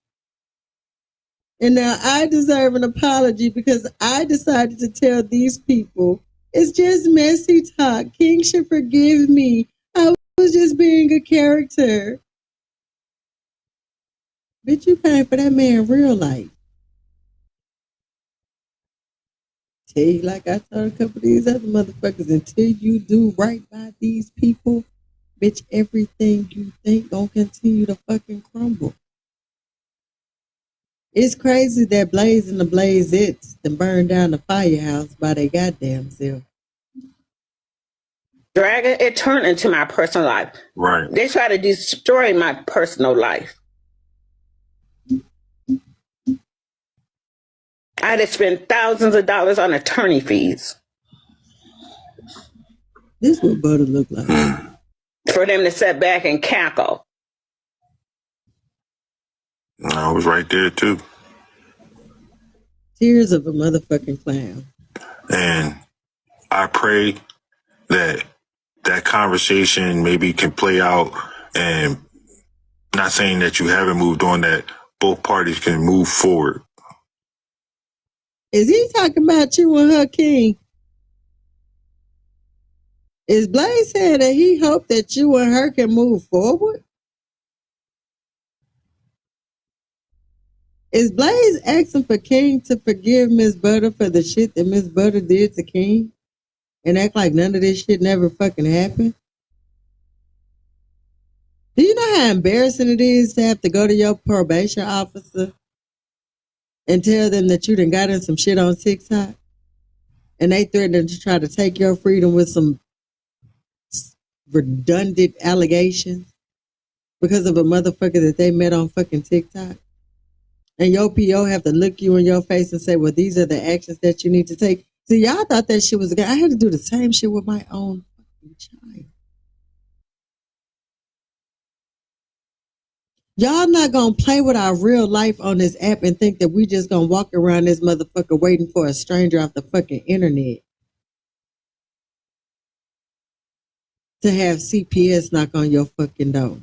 Speaker 1: And now I deserve an apology because I decided to tell these people it's just messy talk. King should forgive me. I was just being a character. Bitch, you paying for that man real life. Tell you like I told a couple of these other motherfuckers, until you do right by these people, bitch, everything you think gonna continue to fucking crumble. It's crazy that Blaze and the Blazettes then burned down the firehouse by their goddamn self.
Speaker 3: Dragon, it turned into my personal life.
Speaker 4: Right.
Speaker 3: They try to destroy my personal life. I had to spend thousands of dollars on attorney fees.
Speaker 1: This is what butter look like.
Speaker 3: For them to sit back and cackle.
Speaker 4: I was right there too.
Speaker 1: Tears of a motherfucking clown.
Speaker 4: And I pray that that conversation maybe can play out, and not saying that you haven't moved on, that both parties can move forward.
Speaker 1: Is he talking about you and her, King? Is Blaze saying that he hoped that you and her can move forward? Is Blaze asking for King to forgive Miss Butter for the shit that Miss Butter did to King? And act like none of this shit never fucking happened? Do you know how embarrassing it is to have to go to your probation officer and tell them that you done got in some shit on TikTok? And they threatened to try to take your freedom with some redundant allegations because of a motherfucker that they met on fucking TikTok? And your PO have to look you in your face and say, well, these are the actions that you need to take. See, y'all thought that shit was good. I had to do the same shit with my own fucking child. Y'all not gonna play with our real life on this app and think that we just gonna walk around this motherfucker waiting for a stranger off the fucking internet to have CPS knock on your fucking door.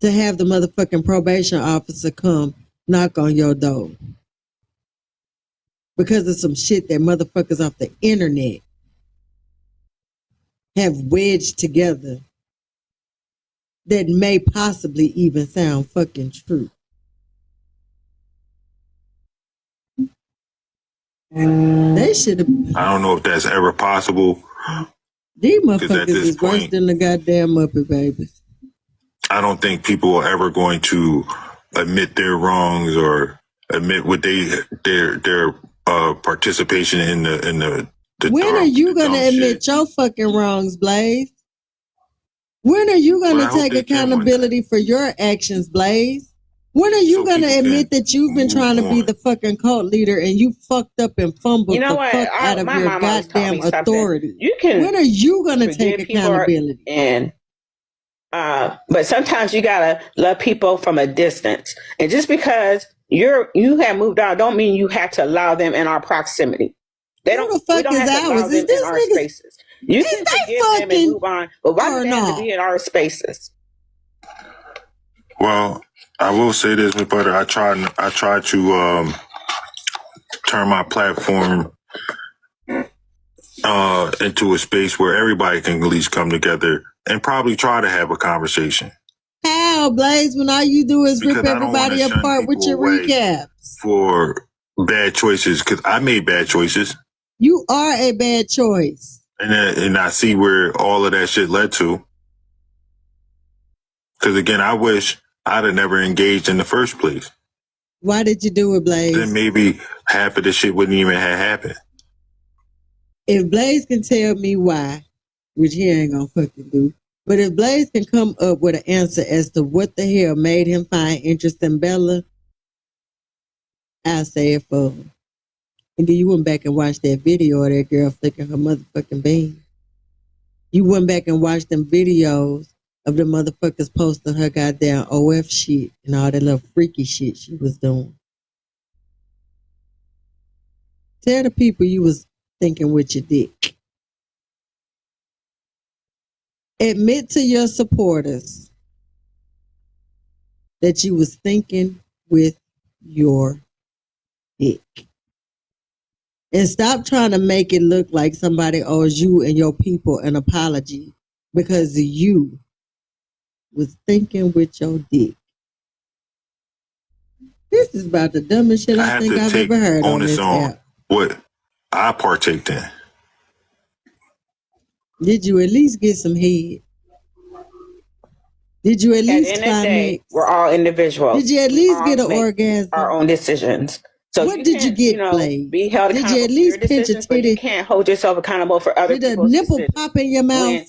Speaker 1: To have the motherfucking probation officer come knock on your door. Because of some shit that motherfuckers off the internet have wedged together that may possibly even sound fucking true. They should have.
Speaker 4: I don't know if that's ever possible.
Speaker 1: These motherfuckers is worse than the goddamn Muppet Babies.
Speaker 4: I don't think people are ever going to admit their wrongs or admit what their participation in the
Speaker 1: when are you gonna admit your fucking wrongs, Blaze? When are you gonna take accountability for your actions, Blaze? When are you gonna admit that you've been trying to be the fucking cult leader and you fucked up and fumbled the fuck out of your goddamn authority? When are you gonna take accountability?
Speaker 3: But sometimes you gotta love people from a distance, and just because you have moved out, don't mean you have to allow them in our proximity. They don't.
Speaker 1: Who the fuck is ours? Is this
Speaker 3: in our spaces? You can forgive them and move on, but why do they have to be in our spaces?
Speaker 4: Well, I will say this, Miss Butter. I try to turn my platform into a space where everybody can at least come together and probably try to have a conversation.
Speaker 1: How, Blaze, when all you do is rip everybody apart with your recaps?
Speaker 4: For bad choices, because I made bad choices.
Speaker 1: You are a bad choice.
Speaker 4: And I see where all of that shit led to. Because again, I wish I'd have never engaged in the first place.
Speaker 1: Why did you do it, Blaze?
Speaker 4: Then maybe half of the shit wouldn't even have happened.
Speaker 1: If Blaze can tell me why, which he ain't gonna fucking do, but if Blaze can come up with an answer as to what the hell made him find interest in Bella, I'll say it for him. And then you went back and watched that video of that girl flicking her motherfucking bean. You went back and watched them videos of the motherfuckers posting her goddamn OF shit and all that little freaky shit she was doing. Tell the people you was thinking with your dick. Admit to your supporters that you was thinking with your dick. And stop trying to make it look like somebody owes you and your people an apology because you was thinking with your dick. This is about the dumbest shit I think I've ever heard on this app.
Speaker 4: What I partaked in.
Speaker 1: Did you at least get some head? Did you at least climax?
Speaker 3: We're all individuals.
Speaker 1: Did you at least get an orgasm?
Speaker 3: Our own decisions. So
Speaker 1: what did you get, Blade?
Speaker 3: Be held accountable. Did you at least pinch a titty? You can't hold yourself accountable for other people's decisions. Did a nipple pop in your mouth?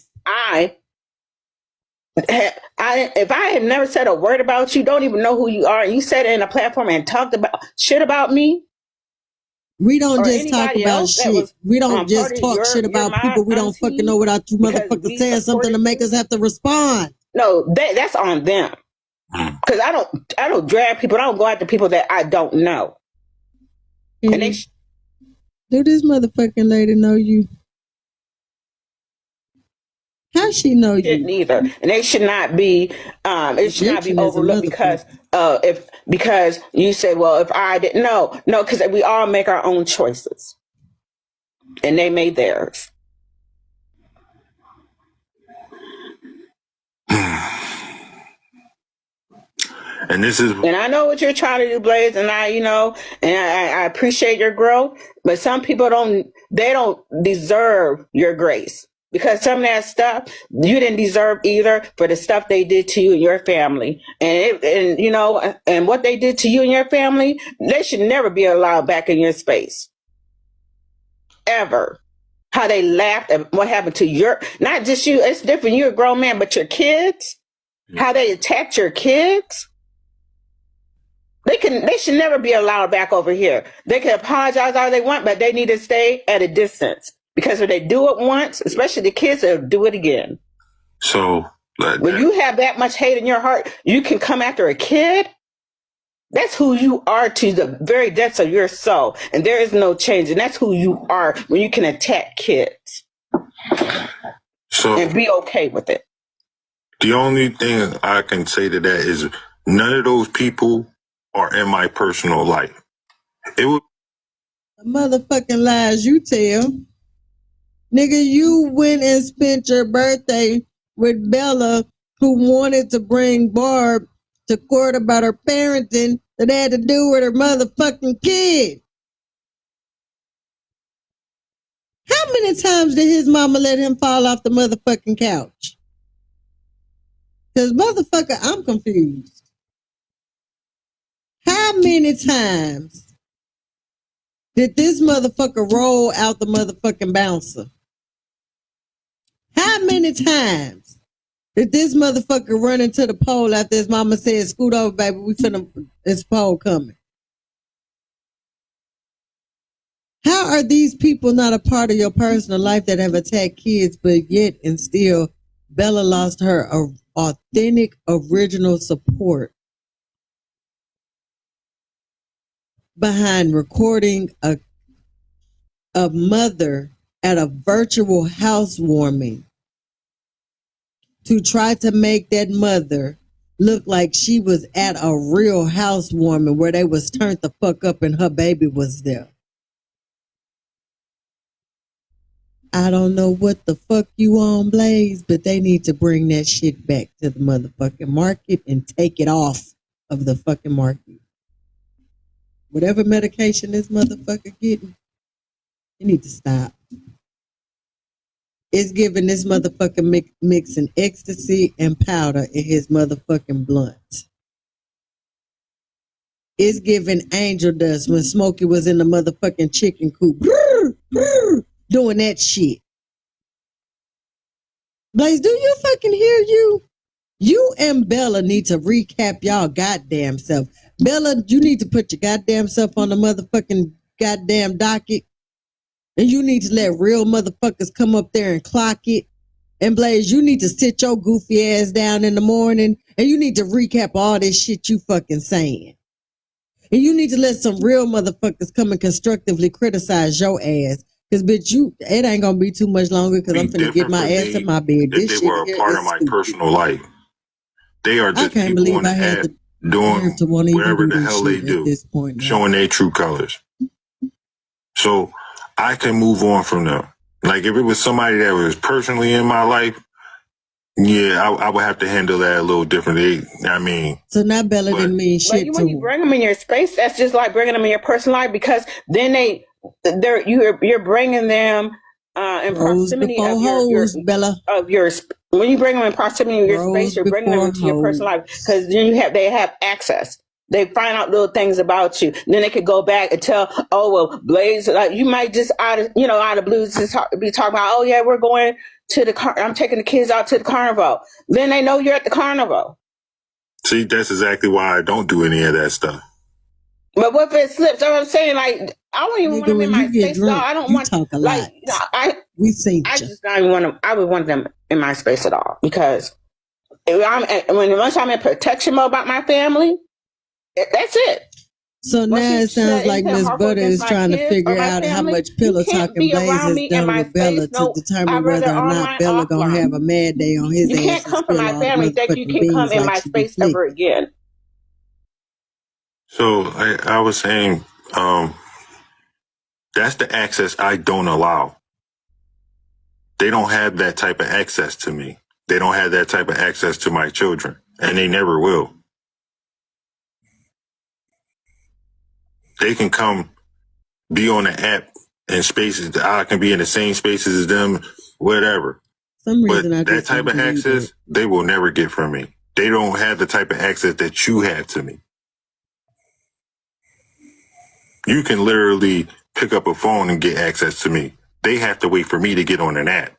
Speaker 3: If I had never said a word about you, don't even know who you are, and you said it in a platform and talked about shit about me.
Speaker 1: We don't just talk about shit. We don't just talk shit about people we don't fucking know without you motherfuckers saying something to make us have to respond.
Speaker 3: No, that's on them. Because I don't drag people. I don't go after people that I don't know.
Speaker 1: And do this motherfucking lady know you? How she know you?
Speaker 3: Neither, and they should not be. It should not be overlooked because you say, well, if I didn't no, because we all make our own choices, and they made theirs.
Speaker 4: And
Speaker 3: I know what you're trying to do, Blaze, and I appreciate your growth, but some people don't deserve your grace because some of that stuff you didn't deserve either for the stuff they did to you and your family, and what they did to you and your family, they should never be allowed back in your space, ever. How they laughed at what happened to not just you, it's different, you're a grown man, but your kids, how they attacked your kids. They should never be allowed back over here. They can apologize all they want, but they need to stay at a distance because if they do it once, especially the kids, they'll do it again.
Speaker 4: So
Speaker 3: when you have that much hate in your heart, you can come after a kid. That's who you are to the very depths of your soul, and there is no change. And that's who you are when you can attack kids. And be okay with it.
Speaker 4: The only thing I can say to that is none of those people are in my personal life. It would
Speaker 1: the motherfucking lies you tell. Nigga, you went and spent your birthday with Bella, who wanted to bring Barb to court about her parenting that had to do with her motherfucking kid. How many times did his mama let him fall off the motherfucking couch? Because motherfucker, I'm confused. How many times did this motherfucker roll out the motherfucking bouncer? How many times did this motherfucker run into the pole after his mama said, scoot over, baby, this pole coming? How are these people not a part of your personal life that have attacked kids, but yet and still Bella lost her authentic, original support behind recording a mother at a virtual housewarming to try to make that mother look like she was at a real housewarming where they was turned the fuck up and her baby was there. I don't know what the fuck you on, Blaze, but they need to bring that shit back to the motherfucking market and take it off of the fucking market. Whatever medication this motherfucker getting, you need to stop. It's giving this motherfucker mixing ecstasy and powder in his motherfucking blunt. It's giving angel dust when Smokey was in the motherfucking chicken coop. Doing that shit. Blaze, do you fucking hear you? You and Bella need to recap y'all goddamn self. Bella, you need to put your goddamn self on the motherfucking goddamn docket. And you need to let real motherfuckers come up there and clock it And Blaze, you need to sit your goofy ass down in the morning and you need to recap all this shit you fucking saying. And you need to let some real motherfuckers come and constructively criticize your ass. Cause bitch, it ain't gonna be too much longer because I'm finna get my ass in my bed.
Speaker 4: If they were a part of my personal life. They are just people on the app doing whatever the hell they do, showing their true colors. So I can move on from them. Like if it was somebody that was personally in my life, yeah, I would have to handle that a little differently. I mean,
Speaker 1: so not Bella didn't mean shit.
Speaker 3: When you bring them in your space, that's just like bringing them in your personal life because then you're bringing them in proximity of your when you bring them in proximity of your space, you're bringing them into your personal life because then they have access. They find out little things about you. Then they could go back and tell, oh, well, Blaze, you might just out of blue be talking about, oh, yeah, we're going to I'm taking the kids out to the carnival. Then they know you're at the carnival.
Speaker 4: See, that's exactly why I don't do any of that stuff.
Speaker 3: But what if it slips? I'm saying, like, I don't even want them in my space. No, I don't want,
Speaker 1: talk a lot.
Speaker 3: I just don't even want them. I would want them in my space at all because once I'm in protection mode about my family, that's it.
Speaker 1: So now it sounds like Miss Butter is trying to figure out how much pillow talking Blaze has done with Bella to determine whether or not Bella gonna have a mad day on his ass.
Speaker 3: You can't come from my family that you can come in my space ever again.
Speaker 4: So I was saying, that's the access I don't allow. They don't have that type of access to me. They don't have that type of access to my children, and they never will. They can come be on the app in spaces that I can be in the same spaces as them, whatever. But that type of access, they will never get from me. They don't have the type of access that you have to me. You can literally pick up a phone and get access to me. They have to wait for me to get on an app.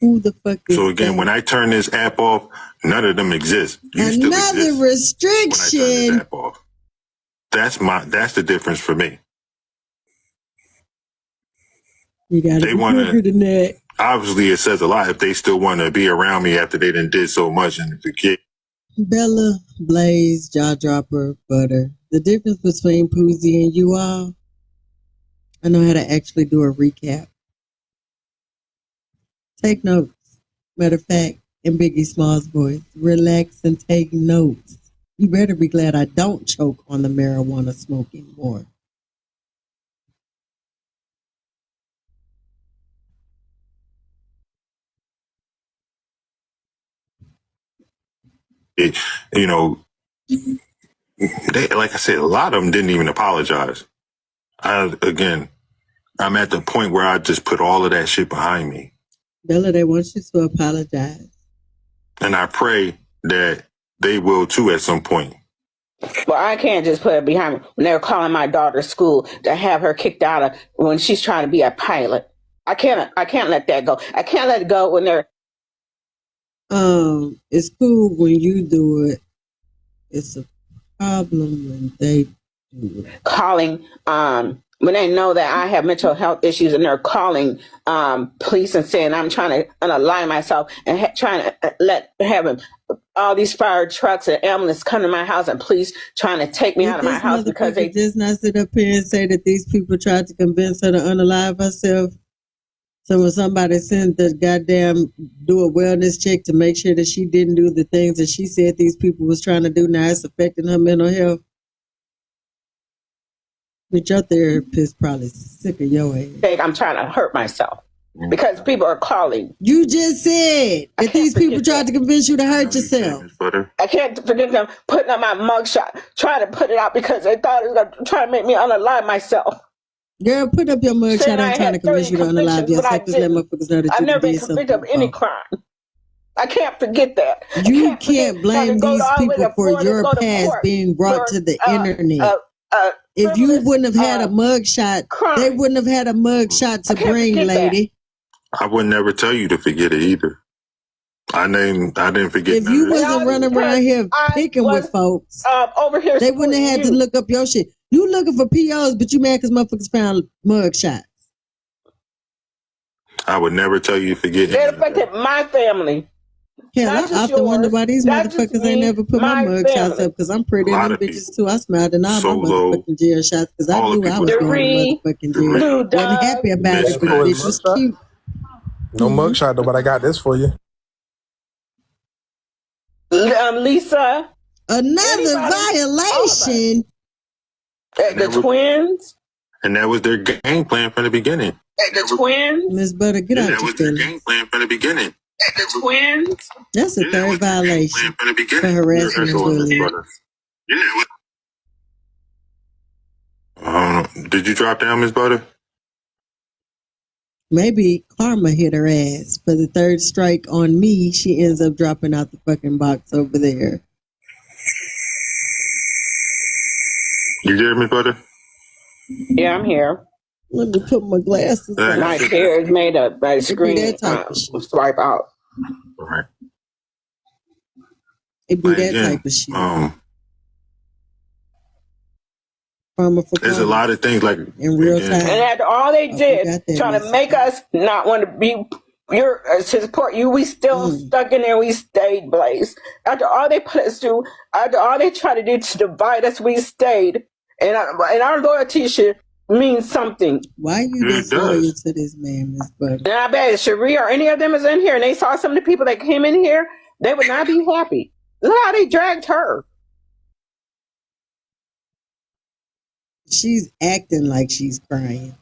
Speaker 1: Who the fuck is
Speaker 4: So again, when I turn this app off, none of them exist. You still exist
Speaker 1: restriction.
Speaker 4: When I turn this app off. That's the difference for me.
Speaker 1: You gotta be quicker than that.
Speaker 4: Obviously, it says a lot if they still want to be around me after they done did so much and forget.
Speaker 1: Bella, Blaze, Jaw Dropper, Butter. The difference between Poozie and you all, I know how to actually do a recap. Take notes. Matter of fact, in Biggie Small's voice, relax and take notes. You better be glad I don't choke on the marijuana smoke anymore.
Speaker 4: They, like I said, a lot of them didn't even apologize. I'm at the point where I just put all of that shit behind me.
Speaker 1: Bella, they want you to apologize.
Speaker 4: And I pray that they will too at some point.
Speaker 3: Well, I can't just put it behind me. When they're calling my daughter's school to have her kicked out of when she's trying to be a pilot. I can't let that go. I can't let it go when they're
Speaker 1: it's cool when you do it. It's a problem when they do it.
Speaker 3: Calling when they know that I have mental health issues and they're calling police and saying I'm trying to unalive myself and trying to having all these fire trucks and ambulance come to my house and police trying to take me out of my house because they
Speaker 1: just not sit up here and say that these people tried to convince her to unalive herself. So when somebody sent the goddamn do a wellness check to make sure that she didn't do the things that she said these people was trying to do, now it's affecting her mental health. But your therapist probably sick of your ass.
Speaker 3: I'm trying to hurt myself because people are calling.
Speaker 1: You just said that these people tried to convince you to hurt yourself.
Speaker 3: I can't forget them putting up my mugshot, trying to put it out because they thought it was going to try to make me unalive myself.
Speaker 1: Girl, put up your mugshot. I'm trying to convince you to unalive yourself. Just let motherfuckers know that
Speaker 3: I've
Speaker 1: you
Speaker 3: never
Speaker 1: did
Speaker 3: been convicted of any crime. I can't forget that.
Speaker 1: You can't blame these people for your past being brought to the internet. If you wouldn't have had a mugshot, they wouldn't have had a mugshot to bring, lady.
Speaker 4: I would never tell you to forget it either. I didn't forget.
Speaker 1: If you wasn't running around here picking with folks,
Speaker 3: over here,
Speaker 1: they wouldn't have had to look up your shit. You looking for POs, but you mad because motherfuckers found mugshots.
Speaker 4: I would never tell you to forget.
Speaker 3: It affected my family.
Speaker 1: Hell,
Speaker 3: Not
Speaker 1: I
Speaker 3: just
Speaker 1: often wonder
Speaker 3: yours,
Speaker 1: why these
Speaker 3: not just
Speaker 1: motherfuckers ain't
Speaker 3: me,
Speaker 1: never put my
Speaker 3: my
Speaker 1: mug shots
Speaker 3: family.
Speaker 1: up because I'm pretty
Speaker 4: A
Speaker 1: in
Speaker 4: lot
Speaker 1: them
Speaker 4: of
Speaker 1: bitches
Speaker 4: people.
Speaker 1: too. I smiled and all my
Speaker 4: Solo,
Speaker 1: motherfucking jail shots because I
Speaker 4: all the
Speaker 1: knew I
Speaker 4: people
Speaker 1: was
Speaker 4: that
Speaker 1: going to
Speaker 3: Doreen,
Speaker 1: motherfucking
Speaker 4: Doreen,
Speaker 1: jail.
Speaker 3: Blue
Speaker 1: Wasn't
Speaker 3: Dog,
Speaker 1: happy about
Speaker 4: Miss
Speaker 1: it, but the
Speaker 2: For his
Speaker 1: bitch was
Speaker 2: mugshot?
Speaker 1: cute.
Speaker 2: No mugshot though, but I got this for you.
Speaker 3: Lisa,
Speaker 1: Another
Speaker 3: anybody, all of us.
Speaker 1: violation.
Speaker 3: The twins,
Speaker 4: and that was their game plan from the beginning.
Speaker 3: the twins,
Speaker 1: Miss Butter, get
Speaker 4: And
Speaker 1: out
Speaker 4: that
Speaker 1: your
Speaker 4: was their
Speaker 1: feelings.
Speaker 4: game plan from the beginning.
Speaker 3: the twins.
Speaker 1: That's a
Speaker 4: And that
Speaker 1: third
Speaker 4: was their game plan
Speaker 1: violation
Speaker 4: from the
Speaker 1: for
Speaker 4: beginning. You're
Speaker 1: harassment and
Speaker 4: echoing this,
Speaker 1: bullying.
Speaker 4: brother. Did you drop down, Miss Butter?
Speaker 1: Maybe karma hit her ass. For the third strike on me, she ends up dropping out the fucking box over there.
Speaker 4: You there, Miss Butter?
Speaker 3: Yeah, I'm here.
Speaker 1: Let me put my glasses on.
Speaker 3: My chair is made up by
Speaker 1: It be
Speaker 3: screen
Speaker 1: that type of shit.
Speaker 3: swipe out.
Speaker 4: All right.
Speaker 1: It be that
Speaker 4: Again,
Speaker 1: type of shit. Karma for
Speaker 4: there's a
Speaker 1: karma.
Speaker 4: lot of things like
Speaker 1: In real
Speaker 4: again,
Speaker 1: time.
Speaker 3: And after all they
Speaker 1: I
Speaker 3: did,
Speaker 1: forgot that
Speaker 3: trying to
Speaker 1: message.
Speaker 3: make us not want to be to support you, we still stuck in there. We stayed, Blaze. After all they put us through, after all they tried to do to divide us, we stayed. And our loyalty should mean something.
Speaker 1: Why you
Speaker 4: It
Speaker 1: disloyal
Speaker 4: does.
Speaker 1: to this man, Miss Butter?
Speaker 3: And I bet Cherie or any of them is in here and they saw some of the people that came in here, they would not be happy. Look how they dragged her.
Speaker 1: She's acting like she's crying.